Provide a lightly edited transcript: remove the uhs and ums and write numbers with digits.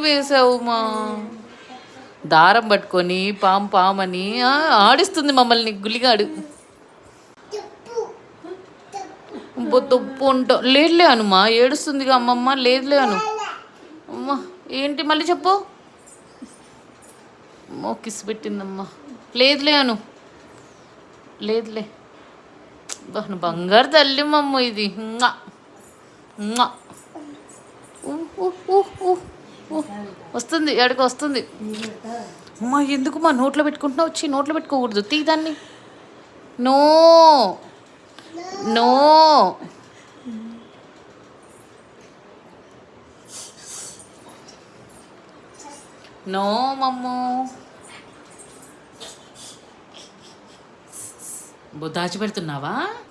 వేసావు మా దారం పట్టుకొని పామని ఆడిస్తుంది మమ్మల్ని గులిగాడు. తప్పు ఉంటావు. లేదులే అనుమా, ఏడుస్తుందిగా అమ్మమ్మ. లేదులే అను అమ్మ. ఏంటి మళ్ళీ చెప్పు. అమ్మో కిస్ పెట్టిందమ్మా. లేదులే అను. లేదులే. బంగారు తల్లి మమ్మ ఇది. వస్తుంది, ఎక్కడికి వస్తుంది. అమ్మా ఎందుకు మా నోట్లో పెట్టుకుంటున్నావు? వచ్చి నోట్లో పెట్టుకోకూడదు. తీ దాన్ని. No no. నో మమ్ము. దాచిపెడుతున్నావా?